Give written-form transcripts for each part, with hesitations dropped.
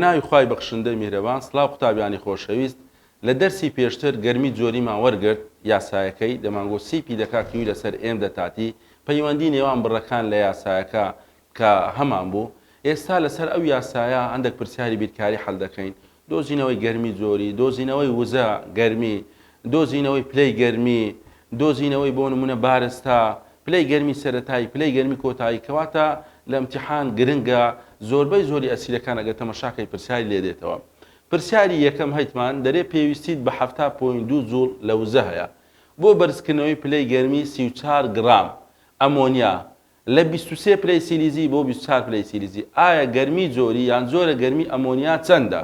بەناوی خوای بەخشندە میهرەبان سڵاو قوتابیانی خۆشەویست لە دەرسی پێشتر گەرمی جۆریمان وەرگرت یاسایەکەی دەمانگۆ سیپی دەکات کیو لەسەر ئێم دەتاتی پەیوەندی نێوان بڕەکان لە یاسایەکە کە هەمان بوو ئێستا لەسەر ئەو یاسایە هەندێک پرسیاری بیرکاری هەڵ دەکەین دۆزینەوەی گەرمی جۆری دۆزینەوەی وزە گەرمی دۆزینەوەی پلەی گەرمی دۆزینەوەی بۆ نمونە بارستا پلەی گەرمی سەرەتایی پلەی گەرمی کۆتایی کەواتە لە ئیمتیحان گرنگە زۆربەی زۆری ئەسیرەکان ئەگەر تەماشاکەی پرسیاری لێ دێتەوە پرسیاری یەکەم هەیتمان دەرێ پێویستیت بە 7.2 جوڵ لە وزە هەیە بۆ بەرزکردنەوەی پلەی گەرمی 34 گرام ئەمۆنیا لە 23 پلەی سیلیزی بۆ 24 پلەی سیلیزی ئایا گەرمی جۆری یان زۆرە گەرمی ئەمۆنیا چەندە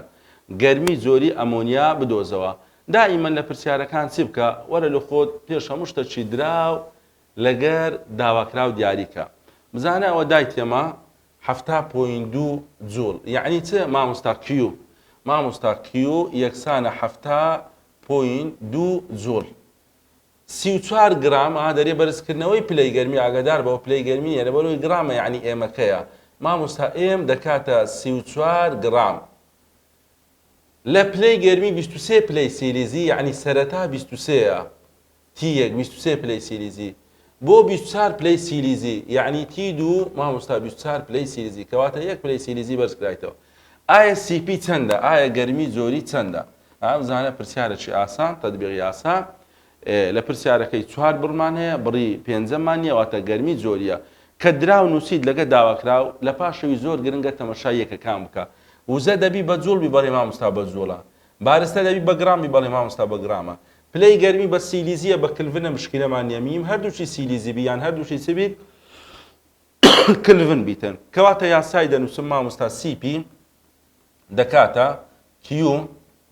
گەرمی جۆری ئەمۆنیا بدۆزەوە دائیمەن لە پرسیارەکان چی بکە وەرە لە خۆت پێش هەموو شتێکی دراو لەگەر داواکراو دیاریکە بزانە ئەوە دایتێمە 7.2 جوڵ یعنی چه مامۆستا کیو مامۆستا کیو یەکسانە 7.2 جوڵ 34 گرام دەرێ بەرزکردنەوەی پلەی گەرمی ئاگادار بەوە پلەی گەرمی لە بەرەوەی گرامە یعنی ئێمەکەیە مامۆستا ئێم دەکاتە 34 گرام لە پلەی گەرمی 23 پلەی سیلیزی یعنی سەرەتا 23ە تیەک 23 پلەی سیلیزی بۆ 24 پلەی سیلیزی یعنی تی دوو مامۆستا 24 پلەی سیلیزی کەواتە یەک پلەی سیلیزی بەرزکرایتەوە ئایا سیپی چەندە ئایا گەرمی زۆری چەندە بزانە پرسیارێکی ئاسان تەطبیقی ئاسان لە پرسیارەکەی 4 بڕمان هەیە بڕی 5مان نیە واتە گەرمی زۆریە کە دراو نووسید لەگە داواکراو لە پاشەوی زۆر گرنگە تەمەشای یەکەکان بکە وزە دەبی بە جوڵ بیبەڵێ مامۆستا بە جوڵە بارستە دەبی بە گرام بیبەڵێ مامۆستا بە گرامە پلەی گەرمی بە سیلیزیە بە کلڤنە مشکلەمان نیە میم هەردووچی سیلیزی بیان هەردووچی چ بیت کلڤن بیتن کەواتە یاسای دەنووسم مامۆستا سیپی دەکاتە کیو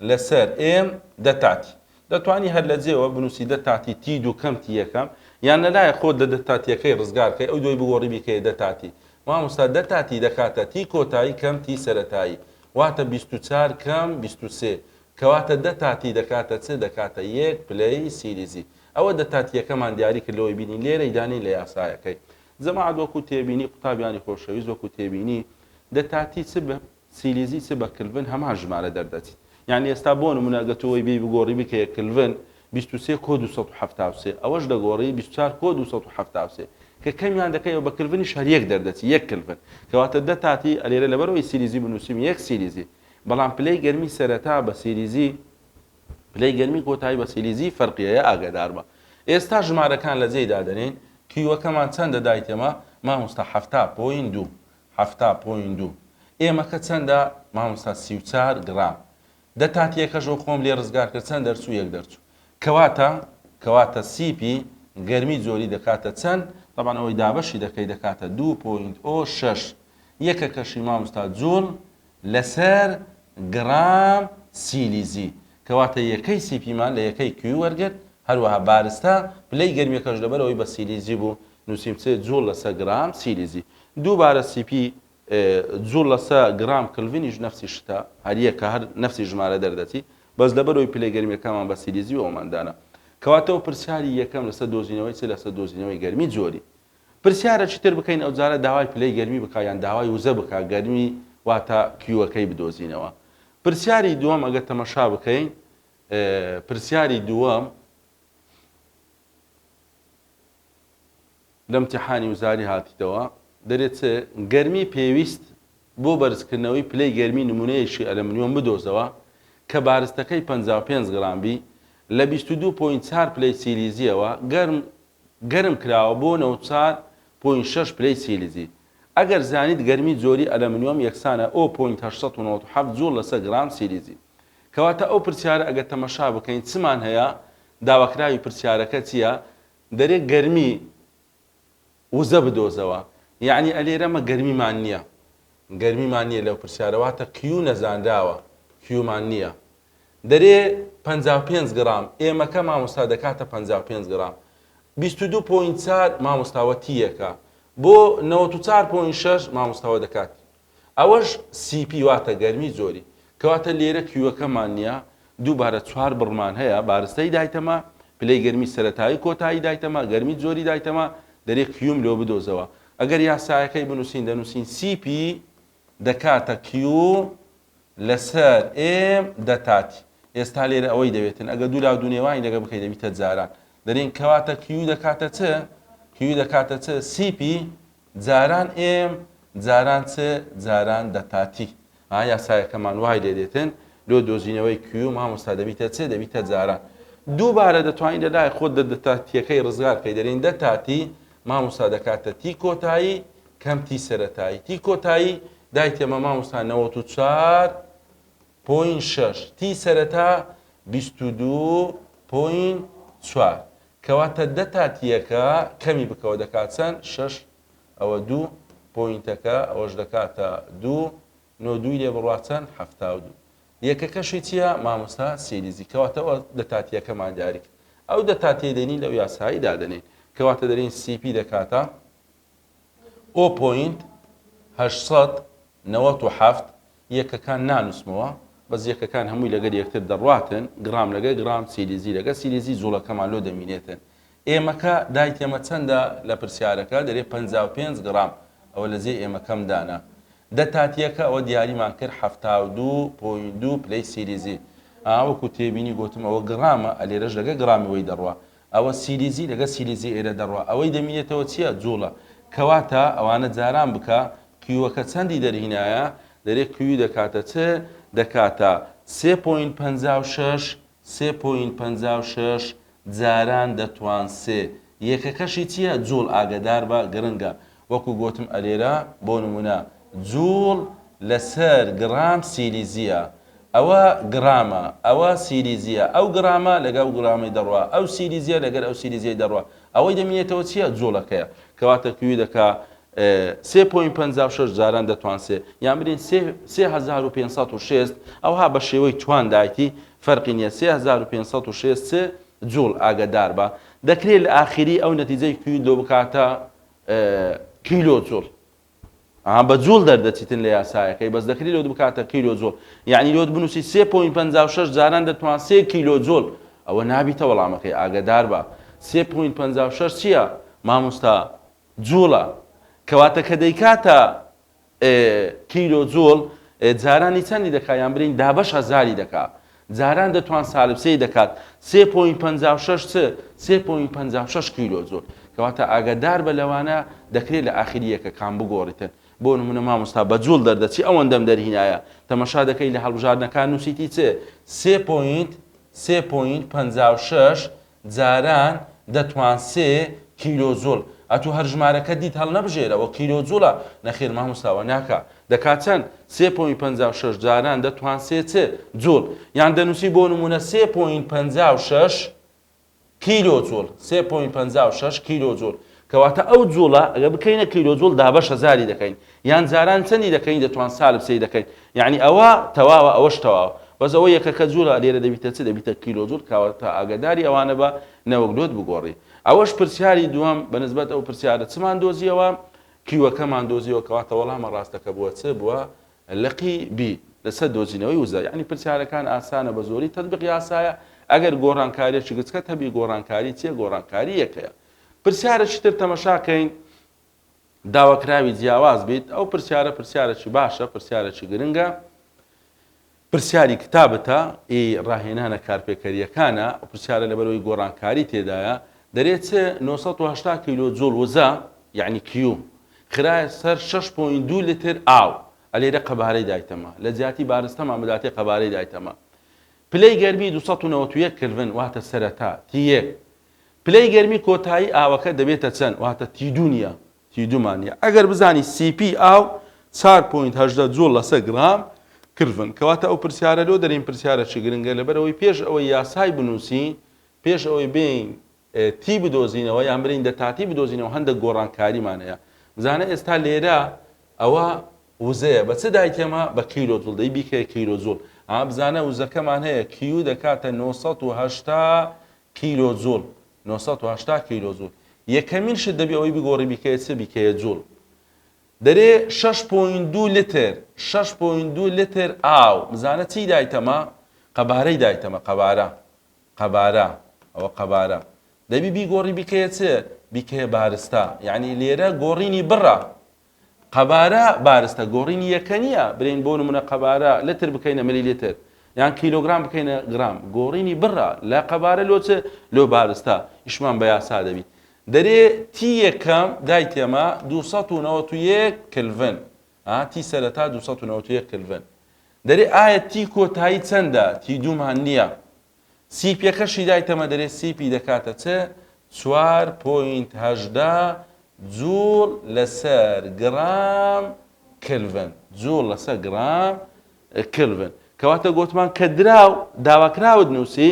لەسەر ئێم دەتاتی دەتوانی هەر لە جێەوە بنووسی دەتاتی تی دوو کەم تی یەکەم یان لەلایە خۆت لە دەتاتیەکەی ڕزگارکەی ئەو دوی بگۆڕی بیکەیە دەتاتی مامۆستا دەتاتی دەکاتە تی کۆتایی کەم تی سەرەتایی واتە 24 کەم 23 کەواتە دەتاتی دەکاتە چ دەکاتە یەک پلەی سیلیزی ئەوە دەتاتیەکەمان دیاری کردەوەی بینین لێرەی دانی لە یاسایەکەی جەماعەت وەکو تێبینی قوتابیانی خۆشەویست وەکو تێبینی دەتاتی چ بە سیلیزی چ بە کلڤن هەمان ژمارە دەردەچێت یعنی ئێستا بۆ نمونە ئەگەتەوەی بێ بگۆڕی بکەیە کلڤن 23 کۆ 273 ئەوەش دەگۆڕی 24 کۆ 273 کە کەمیان دەکەیەوە بە کلڤنیش هەر یەک دەردەچی یەک کلڤن کەواتە دەتاتی ئەلێرە لەبەرەوەی سیلیزی بنووسیم یەک سیلیزی بەڵام پلەی گەرمی سەرەتا بە سیلیزی پلەی گەرمی کۆتایی بە سیلیزی فەرقیەیە ئاگادار بە ئێستا ژمارەکان لە جێی دادەنین کیوەکەمان چەندە دایتێمە مامۆستا 7.2 7.2 ئێمەکە چەندە مامۆستا 34 گرام دەتاتیەکەشەوە خۆم لێ ڕزگار کرد چەند دەرچوو یەک دەرچوو کەواتە سیپی گەرمی جۆری دەکاتە چەند طبعا ئەوەی دابەشی دەکەی دەکاتە 2.06 یەکەکەشی مامۆستا جوڵ لەسەر گرام سیلیزی کەواتە یەکەی سیپیمان لە یەکەی کیو وەرگرت هەروەها بارستە پلەی گەرمیەکەش لەبەرەوەی بە سیلیزی بوو نووسیم چێ جوڵ لەسەر گرام سیلیزی دووبارە سیپی جوڵ لەسەر گرام کلڤنیش نەفسی شتە هەر یەکە هەر نەفسی ژمارە دەردەچی بەس لەبەرەوەی پلەی گەرمیەکەمان بە سیلیزی و ئەوماندانە کەواتەوە پرسیاری یەکەم لەسەر دۆزینەوەی چ لەسەر دۆزینەوەی گەرمی جۆری پرسیارێکی تر بکەین ئەو جارە داوای پلەی گەرمی بکە یان داوای وزە بکە گەرمی واتە کیوەکەی بدۆزینەوە پرسیاری دووەم ئەگەر تەمەشا بکەین پرسیاری دووەم لە ئیمتیحانی وزاری هاتیتەوە دەرێت گەرمی پێویست بۆ بەرزکردنەوەی پلەی گەرمی نمونەیەشی ئەلەمنیۆم بدۆزەوە کە بارستەکەی 55 گرامبی لە 22.4 پلەی سیلیزیەوە گەرم کراوە بۆ 94.6 پلەی سیلیزی ئەگەر زانیت گەرمی جۆری ئەلەمنیۆم یەکسانە 0.897 جوڵ لەسەر گرام سیلیزی کەواتە ئەو پرسیارە ئەگەر تەمەشا بکەین چمان هەیە داواکراوی پرسیارەکە چییە دەرێت گەرمی وزە بدۆزەوە یعنی ئەلێرەمە گەرمیمان نییە گەرمیمان نییە لەو پرسیارەواتە کیو نەزانداوە کیومان نییە دەرێ 55 گرام ئێمەکە مامۆستا دەکاتە 55 گرام 22.4 مامۆستاوە تیەکە بۆ 94.6 مامۆستاوە دەکات ئەوەش سیپی واتە گەرمی زۆری کەواتە لێرە کیوەکەمان نییە دووبارە 4 بڕمان هەیە بارستەی دایتەمە پلەی گەرمی سەرەتایی کۆتایی دایتەمە گەرمی زۆری دایتەمە دەرێت کیوم لۆ بدۆزەوە ئەگەر یاسایەکەی بنووسین دەنووسین سیپی دەکاتە کیو لەسەر ئێم دەتاتی. ئێستا لێرە ئەوەی دەوێتن ئەگە دوو لاو دوونێوانی لەگە بکەی دەبیتە جاران دەرێن کەواتە کیو دەکاتە چ کیو دەکاتە چ سیپی جاران ئێم جاران چ جاران دەتاتی یاسایەکەمان وای لێ دێتن لۆ دۆزینەوەی کیو مامۆستا دەبیتە چ دەبیتە جاران دووبارە دەتوانین لەلای خۆت دەتاتیەکەی ڕزگار بکەی دەرێن دەتاتی مامۆستا دەکاتە تی کۆتایی کەم تی سەرەتایی تی کۆتایی دایتێمە مامۆستا 94.6 تی سەرەتا 22.4 کەواتە دەتاتیەکە کەمی بکەوە دەکات چەند 6 ئەوە 2 پۆینتەکە ئەوەش دەکاتە 2 نۆدووی لێ بڕوا چەند 72 یەکەکەشی چییە مامۆستا سیلیزی کەواتە ئەوە دەتاتیەکەمان دیاری کرد ئەو دەتاتیە دەنی لەو یاسایی دادەنێن کەواتە دەرێن سیپی دەکاتە 0.897 یەکەکان نانووسمەوە بەس یەکەکان هەمووی لەگەر یەکتر دەڕواتن گرام لەگە گرام سیلیزی لەگە سیلیزی زوڵەکەمان لۆ دەمینێتن ئێمەکە دایتێمە چەندە لە پرسیارەکە دەرێ 55 گرام ئەوە لە جێ ئێمەکەم دانا دەتاتیەکە ئەوە دیاریمان کرد 72.2 پلەی سیلیزی وەکو تێبینی گوتم ئەوە گرامە ئەلێرەش لەگە گرامیەوەی دەڕوا ئەوە سیلیزی لەگە سیلیزی ئێرە دەڕوا ئەوەی دەمینێتەوە چییە جوڵە کەواتە ئەوانە جاران بکە کیوەکە چەندی دەرهینایە دەرێ کوی دەکاتە چ دەکاتە 3.56 جاران دەتوان سێ یەکەکەشی چییە جوڵ ئاگدار بە گرنگە وەکو گوتم ئەلێرە بۆ نمونە جوڵ لەسەر گرام سیلیزیە ئەوە گرامە ئەوە سیلیزیە ئەو گرامە لەگەڵ گرامی دەڕوا ئەو سیلیزیە لەگەر ئەو سیلیزیە دەڕوا ئەوەی دەمێنێتەوە چییە جوڵەکەیە کەواتە کوی دەکا 3.56 جاران دەتوان سێ یان برین 3506 ئەوها بە شێوەی توان دایتی فەرقی نییە 3506 جوڵ ئاگدار بە دەکرێت لە ئاخری ئەو نەتیجەی کوی لۆ بکاتە کیلۆ جوڵ بە جوڵ دەردەچیتن لە یاسایەکەی بەس دەکرێت لۆ بکاتە کیلۆ جوڵ یعنی لۆت بنووسی 3.56 جاران دەتوان 3 کیلۆ جوڵ ئەوە نابیتە وەڵامەکەی ئاگدار بە 3.56 چییە مامۆستا جوڵە کەواتە کە دەیکاتە کیلۆ جوڵ جارانی چەندی دەکات یان برین دابەش هەزاری دەکات جاران دەتوان سالب سێی دەکات 3.56 کیلۆ جوڵ کەواتە ئاگدار بە لەوانە دەکرێت لە ئاخریەکەکان بگۆڕیتن بۆ نمونە مامۆستا بە جوڵ دەردەچی ئەوەندەم دەرهینایە تەمەشا دەکەی لە هەڵبژاردنەکان نووسیتی چ 3.56 جاران دەتوان 3 کیلۆ جوڵ ئەتو هەر ژمارەکە دیت هەڵ نەبژێرەوە کیلۆ جوڵە نەخێر مامۆستاوە ناکە دەکات چەند 3.56 جاران دەتوان سێ چ جوڵ یان دەنووسی بۆ نمونە 3.56 کیلۆ جوڵ 3.56 کیلۆ جوڵ کەواتە ئەو جوڵە ئەگە بکەینە کیلۆ جوڵ دابەش هەزاری دەکەین یان جاران چەندی دەکەین دەتوان سالب سێی دەکەین یعنی ئەوە تەواوە ئەوەش تەواوە بەس ئەوە یەکەکە جوڵە لێرە دەبیتە چ دەبیتە کیلۆ جوڵ کەواتە ئاگداری ئەوانە بە نەوەکلۆت بگۆڕی ئەوەش پرسیاری دووەم بەنسبەت ئەو پرسیارە چمان دۆزیەوە کیوەکەمان دۆزیەوە کەواتە وەڵامە ڕاستەکە بووە چ بووە لەقی بی لەسەر دۆزینەوەی وزە یعنی پرسیارەکان ئاسانە بە زۆری تەطبیق یاسایە ئەگەر گۆڕانکاریەکی گچکە هەبی گۆڕانکاری چیە گۆڕانکاری یەکەیە پرسیارێکی تر تەمەشاکەین داواکراوی جیاواز بیت ئەو پرسیارێکی باشە پرسیارێکی گرنگە پرسیاری کتابەتە ڕاهێنانە کارپێکەریەکانە پرسیارە لەبەرەوەی گۆڕانکاری تێدایە دەرێت 980 کیلۆ جوڵ وزە یعنی کیو خرایە سەر 6.2 لتر ئاو ئەلێرە قەبارەی دایتەمە لە جیاتی بارستەمان بداتێ قەبارەی دایتەمە پلەی گەرمی 291 کلڤن واتە سەرەتا تی1 پلەی گەرمی کۆتایی ئاوەکە دەبێتە چەند واتە تی2 نیە تی2مانە ئەگەر بزانی سیپی ئاو 4.8 جوڵ لەسەر گرام کلڤن کەواتە ئەو پرسیارە لۆ دەرین پرسیارێکی گرنگە لەبەرەوەی پێش ئەوەی یاسای بنووسین پێش ئەوەی بین تی بدۆزینەوە یان برین دەتاتی بدۆزینەوە هەندێک گۆڕانکاریمانەیە بزانە ئێستا لێرە ئەوە وزەیە بە چ دایتێمە بە کیلۆ جوڵ دەی بیکە کیلۆ جوڵ بزانە وزەکەمان هەیە کیو دەکاتە 980 کیلۆ جوڵ 980 کیلۆ جوڵ یەکەمین شت دەبێ ئەوەی بگۆڕی بیکەیە چ بیکەیە جوڵ دەرێ 6.2 لتر 6.2 لتر ئاو بزانە چی دایتەمە قەبارەی دایتەمە قەبارە ئەوە قەبارە دەبی بیگۆڕی بیکەیە چ بیکەیە بارستە یعنی لێرە گۆڕینی بڕە قەبارە بارستە گۆڕینی یەکە نییە برین بۆ نمونە قەبارە لتر بکەینە ملیلیتر یان کیلۆگرام بکەینە گرام گۆڕینی بڕە لە قەبارە لۆ بارستە ئیشمان بە یاسا دەبی دەرێ تی یەکەم دایتێمە 291 کلڤن تی سەرەتا 291 کلڤن دەرێ ئایا تی کۆتایی چەندە تی دوومان نییە سیپیەکەشی دایتەمە دەرێ سیپی دەکاتە چ 4.18 جوڵ لەسەر گرام کلڤن جوڵ لەسەر گرام کلڤن کەواتە گوتمان کە دراو داواکراوت نووسی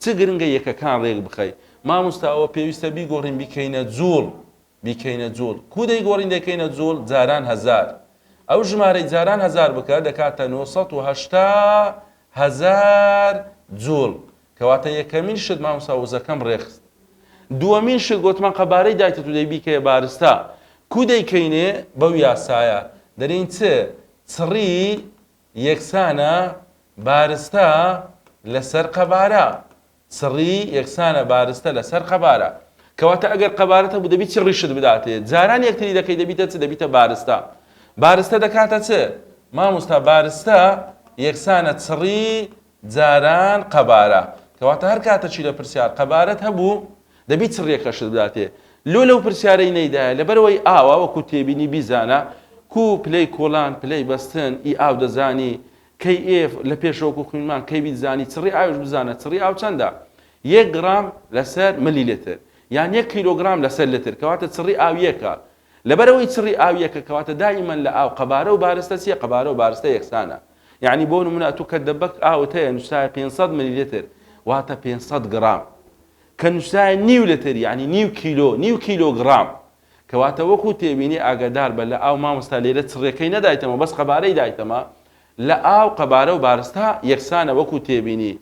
چ گرنگە یەکەکان ڕێک بخەی مامۆستا ئەوە پێویستە بیگۆڕین بیکەینە جوڵ کو دەیگۆڕین دەکەینە جوڵ جاران هەزار ئەو ژمارەی جاران هەزار بکە دەکاتە 980,000 جوڵ کەواتە یەکەمین شت مامۆستا وزەکەم ڕێخست دووەمین شت گوتمان قەبارەی دایتە تو دەیبیکەیە بارستە کو دەیکەینێ بەو یاسایە دەرین چڕی یەکسانە بارستە لەسەر قەبارە چڕی یەکسانە بارستە لەسەر قەبارە کەواتە ئەگەر قەبارەتە بوو دەبی چڕی شت بداتێ جاران یەکتری دەکەی دەبیتە چ دەبیتە بارستە دەکاتە چ مامۆستا بارستە یەکسانە چڕی جاران قەبارە کەواتە هەر کاتە چی لە پرسیار قەبارەت هەبوو دەبی چڕیەکە شت بداتێ لەو پرسیارەی نەیدایە لەبەرەوەی ئاوا وەکو تێبینی بیزانە کو پلەی کۆڵان پلەی بەستن ئی ئاو دەزانی کەی ئێف لە پێشەوەکو خوێنمان کەی بیزانی چڕی ئاوش بزانە چڕی ئاو چەندە 1 گرام لەسەر ملیلیتر یان 1 کیلۆگرام لەسەر لتر کەواتە چڕی ئاو یەکە لەبەرەوەی چڕی ئاو یەکە کەواتە دائیمەن لە ئاو قەبارە و بارستە چیە قەبارە و بارستە یەکسانە یعنی بۆ نمونە تو کە دەبەک ئاوت هەیە نووسایە 500 ملیلیتر واتە 500 گرام کە نووسایە نیو لتر یعنی نیو کیلۆگرام کەواتە وەکو تێبینی ئاگادار بە لە ئاو مامۆستا لێرە چڕێکەی نەدایتەمە بەس قەبارەی دایتەمە لە ئاو قەبارە و بارستە یەکسانە وەکو تێبینی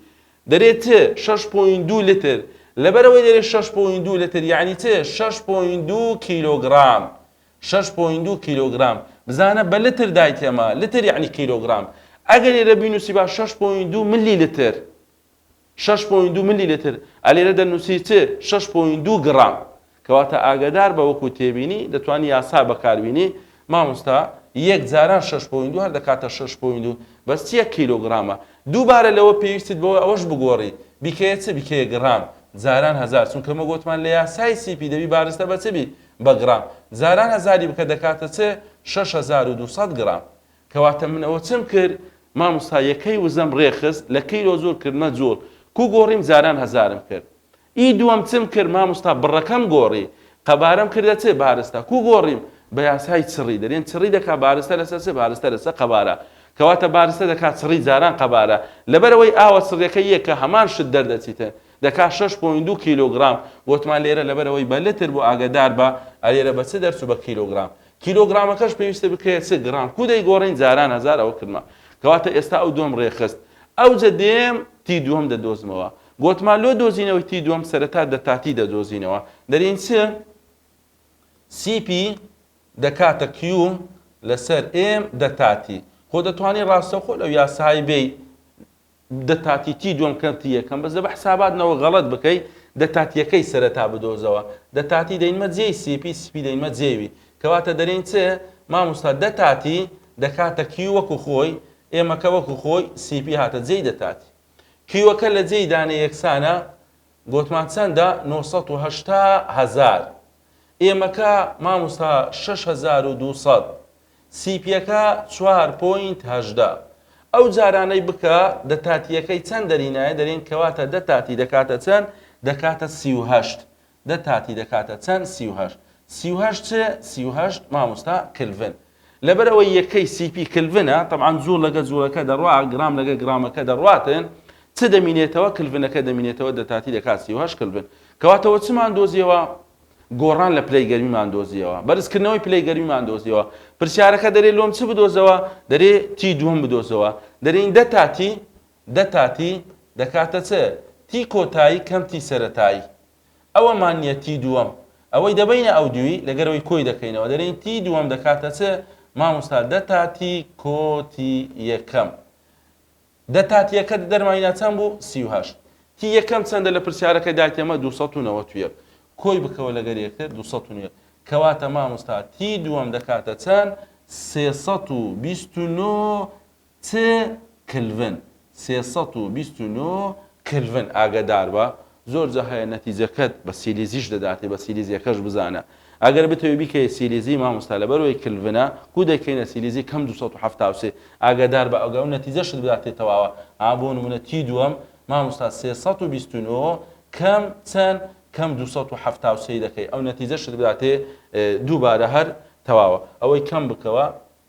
دەرێت 6.2 لتر لەبەرەوەی دەرێت 6.2 لتر یعنی 6.2 کیلۆگرام 6.2 کیلۆگرام بزانە بە لتر دایتێمە لتر یعنی کیلۆگرام ئەگەر لێرە بینوسی با 6.2 ملی لتر 6.2 ملی لتر ئەلێرە دەنووسی 6.2 گرام کەواتە ئاگادار بە وەکو تێبینی دەتوانی یاسا بەکاربینی مامۆستا یەک جاران 6.2 هەر دەکاتە 6.2 بەس چیە کیلۆگرامە دووبارە لەوە پێویستیت بەوە ئەوەش بگۆڕی بیکەیە چ بیکەیە گرام جاران هەزار چونکە مە گوتمان لە یاسای سیپی دەبی بارستە بە چبی بە گرام جاران هەزاری بکە دەکاتە چ 6200 گرام کەواتە من ئەوە چم کرد مامۆستا یەکەی وزەم ڕێخست لە کیلۆ زۆر کردمە جوڵ کو گۆڕیم جاران هەزارم کرد ئی دووەم چم کرد مامۆستا بڕەکەم گۆڕی قەبارەم کردە چێ بارستە کو گۆڕیم بە یاسای چڕی دەرێن چڕی دەکات بارستە لەسەر چ بارستە لەسەر قەبارە کەواتە بارستە دەکات چڕی جاران قەبارە لەبەرەوەی ئاوە چڕەکەی یەکە هەمان شت دەردەچیتە دەکات 6.2 کیلۆگرام وتمان لێرە لەبەرەوەی بە لتر بۆ ئاگادار بە ئەلێرە بە چ دەرچوو بە کیلۆگرام کیلۆگرامەکەش پێویستە بکرێت چ گرام کو دەیگۆڕین جاران هەزار ئەوە کردمە کەواتە ئێستا ئەو دووەم ڕێخست ئەوجە دێم تی دووەم دەدۆزمەوە گوتمان لۆ دۆزینەوەی تی دووەم سەرەتا دەتاتی دەدۆزینەوە دەرین چ سیپی دەکاتە کیو لەسەر ئێم دەتاتی خۆ دەتوانین ڕاستەوخۆ لەو یاسای بێی دەتاتی تی دووەم کەمتی یەکەم بەس بە حساباتنەوە غەڵەت بکەی دەتاتیەکەی سەرەتا بدۆزەوە دەتاتی دەینمە جێی سیپی دەینمە جێوی کەواتە دەرین چ مامۆستا دەتاتی دەکاتە کیو وەکو خۆی ئێمەکە وەکو خۆی سیپی هاتە جێی دەتاتی کیوەکە لە جێی دانە یەکسانە گوتمان چەندە 980,000 ئێمەکە مامۆستا 6200 سیپیەکە 4.18 ئەو جارانەی بکە دەتاتیەکەی چەند دەرینایە دەرین کەواتە دەتاتی دەکاتە چەند دەکاتە 38 دەتاتی دەکاتە چەند 38 چ 38 مامۆستا کلڤن لەبەرەوەی یەکەی سیپی کلڤنە طبعاً زوڵ لەگە زوڵەکە دەڕوا گرام لەگە گرامەکە دەڕواتن چ دەمینێتەوە کلڤنەکە دەمینێتەوە دەتاتی دەکات 38 کلڤن کەواتەوە چمان دۆزیەوە گۆڕان لە پلەی گەرمیمان دۆزیەوە بەرزکردنەوەی پلەی گەرمیمان دۆزیەوە پرسیارەکە دەرێ لۆم چ بدۆزەوە دەرێ تی دووەم بدۆزەوە دەرێن دەتاتی دەکاتە چ تی کۆتایی کەم تی سەرەتایی ئەوەمان نییە تی دووەم ئەوەی دەبینە ئەو دووی لەگەرەوەی کۆی دەکەینەوە دەرێن تی دووەم دەکاتە چ مامۆستا دەتاتی کۆتی یەکەم دەتاتیەکە دەرمانینا چەند بوو 38 تی یەکەم چەندە لە پرسیارەکە دایتێمە 291 کۆی بکەوە لەگەر یەکتر 291 کەواتە مامۆستا تی دووەم دەکاتە چەند 329 کلڤن 329 کلڤن ئاگادار بە زۆر جا هەیە نەتیجەکەت بە سیلیزیش دەداتێ بە سیلیزیەکەش بزانە ئەگەر بتەوێت بیکەی سیلیزی مامۆستا لەبەرەوەی کلڤنە کو دەکەینە سیلیزی کەم 273 ئاگادار بە ئەوگە و نەتیجەشت بداتێتەوە بۆ نمونە تی دووەم مامۆستا 329 کەم چەند کەم 273 دەکەی ئەو نەتیجەشت بداتێ دووبارە هەر تەواوە ئەوەی کەم بکەوە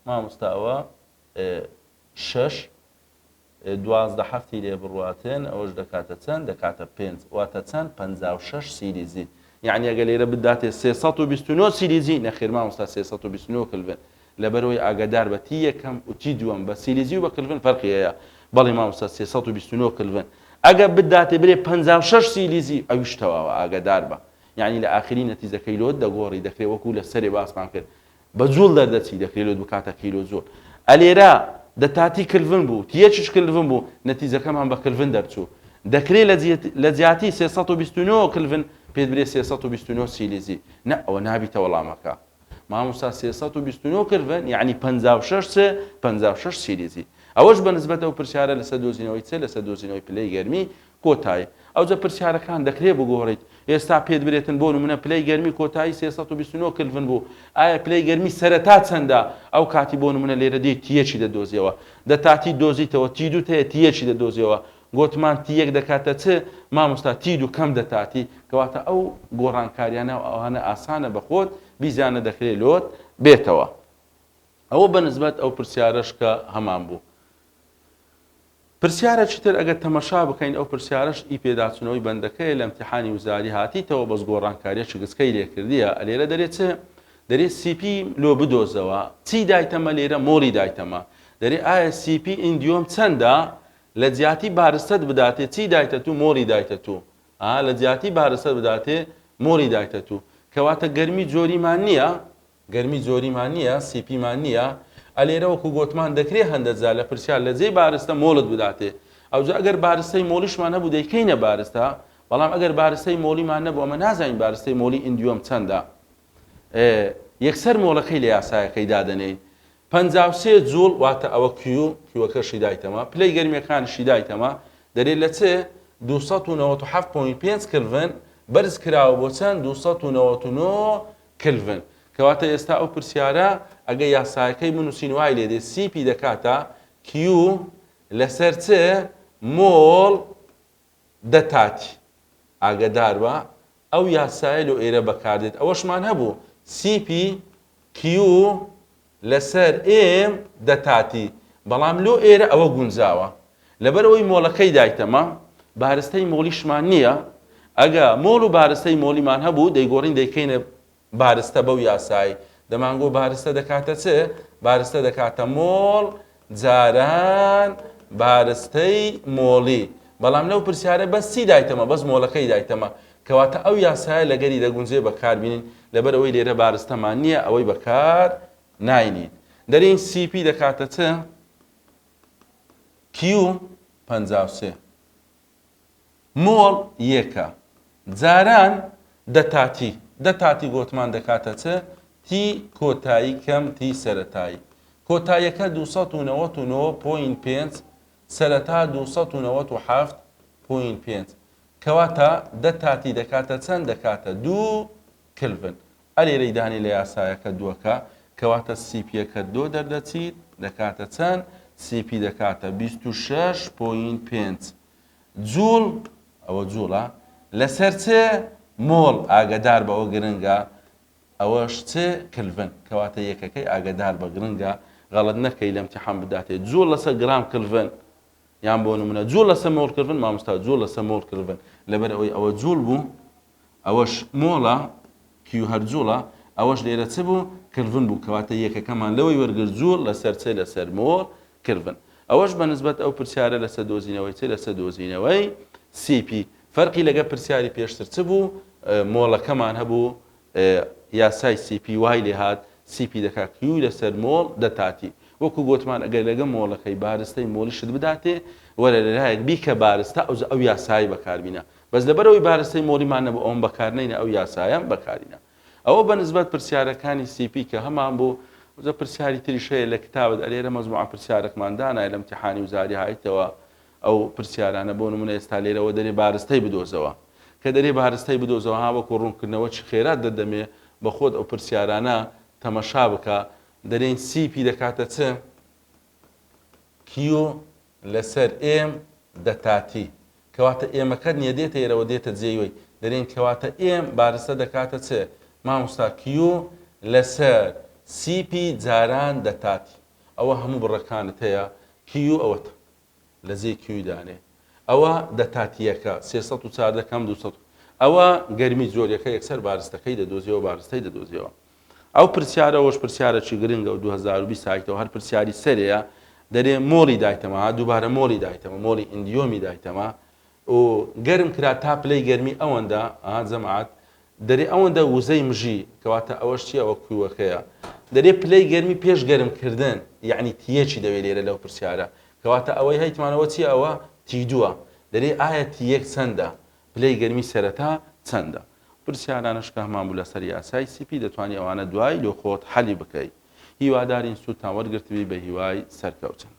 مامۆستا ئەوە 6 12 هەفتی لێ بڕواتن ئەوەش دەکاتە چەند دەکاتە 5 واتە چەند 56 سیلیزی یعنی ئەگە لێرە بداتێ 329 سیلیزی نەخێر مامۆستا 329 کلڤن لەبەرەوەی ئاگادار بە تی یەکەم و تی دووەم بە سیلیزی و بە کلڤن فەرقی هەیە بەڵێ مامۆستا 329 کلڤن ئەگە بداتێ برێ 56 سیلیزی ئەویش تەواوە ئاگادار بە یعنی لە ئاخری نەتیجەکەی لۆت دەگۆڕی دەکرێت وەکو لە سەرێ باسمان کرد بە جوڵ دەردەچی دەکرێت لۆت بکاتە کیلۆ جوڵ ئەلێرە دەتاتی کلڤن بوو تیەکیش کلڤن بوو نەتیجەکەمان بە کلڤن دەرچوو دەکرێت لە جیاتی 329 کلڤن پێت برێ 329 سیلیزی نە ئەوە نابیتە وەڵامەکە مامۆستا 329 کلڤن یعنی 56 سیلیزی ئەوەش بەنسبەت ئەو پرسیارە لەسەر دۆزینەوەی چ لەسەر دۆزینەوەی پلەی گەرمی کۆتایی ئەوجە پرسیارەکان دەکرێت بگۆڕیت ئێستا پێت برێتن بۆ نمونە پلەی گەرمی کۆتایی 329 کلڤن بوو ئایا پلەی گەرمی سەرەتا چەندە ئەو کاتی بۆ نمونە لێرە دی تیەکی دەدۆزیەوە دەتاتی دۆزیتەوە تی دوو هەیە تیەکی دەدۆزیەوە گۆتمان تی یەک دەکاتە چ مامۆستا تی دوو کەم دەتاتی کەواتە ئەو گۆڕانکاریانە و ئەوانە ئاسانە بەخۆت بیزانە دەکرێت لۆت بێتەوە ئەوە بەنسبەت ئەو پرسیارەش کە هەمان بوو پرسیارە چتر ئەگەر تەمەشا بکەین ئەو پرسیارەش ئی پێداچوونەوەی بەندەکەی لە ئیمتیحانی وزاری هاتیتەوە بەس گۆڕانکاریە گسکەی لێکردیە ئەلێرە دەرێت دەرێت سیپی لۆ بدۆزەوە چی دایتەمە لێرە مۆڵی دایتەمە دەرێ ئایا سیپی ئیندیۆم چەندە لە جیاتی بارستت بداتێ چی دایتە تو مۆڵی دایتە تو لە جیاتی بارستت بداتێ مۆڵی دایتە تو کەواتە گەرمی جۆریمان نییە گەرمی جۆریمان نییە سیپیمان نییە ئەلێرە وەکو گۆتمان دەکرێت هەندە جا لە پرسیار لە جێی بارستە مۆڵت بداتێ ئەوجا ئەگەر بارستەی مۆلیشمان نەبوو دەیکەینە بارستە بەڵام ئەگەر بارستەی مۆلیمان نەبوو ئەمە نازانین بارستەی مۆلی ئیندیۆم چەندە یەکسەر مۆڵەکەی لە یاسایەکەی دادەنێین 53 جوڵ واتە ئەوە کیوەکەشی دایتەمە پلەی گەرمیەکانشی دایتەمە دەرێت لە چێ 297.5 کلڤن بەرز کراوە بۆ چەند 299 کلڤن کەواتە ئێستا ئەو پرسیارە ئەگە یاسایەکەی بنووسین وای لێدێ سیپی دەکاتە کیو لەسەر چ مۆڵ دەتاتی ئاگادار بە ئەو یاسایە لە ئێرە بەکاردێت ئەوەشمان هەبوو سیپی کیو لەسەر ئێم دەتاتی بەڵام لۆ ئێرە ئەوە گونجاوە لەبەرەوەی مۆڵەکەی دایتەمە بارستەی مۆلیشمان نییە ئەگە مۆڵ و بارستەی مۆلیمان هەبوو دەیگۆڕین دەیکەینە بارستە بەو یاسایی دەمانگۆ بارستە دەکاتە چ بارستە دەکاتە مۆڵ جاران بارستەی مۆڵی بەڵام لەو پرسیارە بەس چی دایتەمە بەس مۆڵەکەی دایتەمە کەواتە ئەو یاسایە لەگەری دەگونجێ بەکاربینین لەبەر ئەوەی لێرە بارستەمان نییە ئەوەی بەکار ناینین دەرین سیپی دەکاتە چ کیو 53 مۆڵ یەکە جاران دەتاتی گۆتمان دەکاتە چ تی کۆتایی کەم تی سەرەتایی کۆتاییەکە 299.5 سەرەتا 297.5 کەواتە دەتاتی دەکاتە چەند دەکاتە 2 کلڤن ئەلێرەی دانی لە یاسایەکە دووەکە کەواتە سیپیەکە دۆ دەردەچیت دەکاتە چەند سیپی دەکاتە 26.5 جوڵ ئەوە جوڵە لەسەر چ مۆڵ ئاگدار بەوە گرنگە ئەوەش چ کلڤن کەواتە یەکەکەی ئاگدار بە گرنگە غەڵەت نەکەی لە ئیمتیحان بداتێت جوڵ لەسەر گرام کلڤن یان بۆ نمونە جوڵ لەسەر مۆڵ کلڤن مامۆستا جوڵ لەسەر مۆڵ کلڤن لەبەر ئەوەی ئەوە جوڵ بوو ئەوەش مۆڵە کیو هەر جوڵە ئەوەش لێرە چ بوو کلڤن بوو کەواتە یەکەکەمان لەوەی وەرگرت جوڵ لەسەر چ لەسەر مۆڵ کلڤن ئەوەش بەنسبەت ئەو پرسیارە لەسەر دۆزینەوەی چ لەسەر دۆزینەوەی سیپی فەرقی لەگە پرسیاری پێشتر چ بوو مۆڵەکەمان هەبوو یاسای سیپی وای لێ هات سیپی دەکات کیو لەسەر مۆڵ دەتاتی وەکو گۆتمان ئەگەر لەگە مۆڵەکەی بارستەی مۆڵیشت بداتێ وەرە لەلایەک بیکە بارستە ئەو یاسایی بەکاربینە بەس لەبەرەوەی بارستەی مۆڵیمان نەبوو ئەوم بەکارنەینە ئەو یاسایە بەکارینە ئەوە بەنسبەت پرسیارەکانی CP کە هەمان بوو وزە پرسیاری تریشەیە لە کتابت ئەلێرە مەزموع پرسیارێکماندانای لە امتحانی وزاری هایتەوە ئەو پرسیارانە بۆ نمونە ئێستا لێرەوە دەرێ بارستەی بدۆزەوە کە دەرێ بارستەی بدۆزەوە ها وەکو ڕوونکردنەوە چ خێرات دەدەمێ بە خۆت ئەو پرسیارانە تەمەشا بکە دەرێن CP دەکاتە چ Q لەسەر M دەتاتی کەواتە ئێمەکە نیە دێتە ئێرەوە دێتە جێوەی دەرێن کەواتە M بارستە دەکاتە چ مامۆستا Q لەسەر CP جاران دەتاتی ئەوە هەموو بڕەکانت هەیە Q ئەوەت لە جێ Q دانێ ئەوە دەتاتیەکە 340 کەم 200 ئەوە گەرمی جۆریەکە یەکسەر بارستەکەی دەدۆزیەوە بارستەی دەدۆزیەوە ئەو پرسیارەوەش پرسیارێکی گرنگە و 2020 سایتەوە هەر پرسیاری سەرەیە دەرێ مۆڵی دایتەمە دووبارە مۆڵی دایتەمە مۆڵی ئیندیۆمی دایتەمە و گەرم کرا تا پلەی گەرمی ئەوەندە جەماعەت دەرێ ئەوەندە وزەی مژی کەواتە ئەوەش چیە ئەوە کووەکەیە دەرێ پلەی گەرمی پێش گەرمکردن یعنی تیەکی دەوێت لێرە لەو پرسیارە کەواتە ئەوەی هەیتمانەوە چیە ئەوە تیدووە دەرێ ئایا تیەک چەندە پلەی گەرمی سەرەتا چەندە پرسیارانش کە هەمان بوو لەسەر یاسای CP دەتوانانی ئەوانە دوای لۆ خۆت حەلی بکەیت هیوادارین سوودتان وەرگرتبی بە هیوای سەرکەوتن.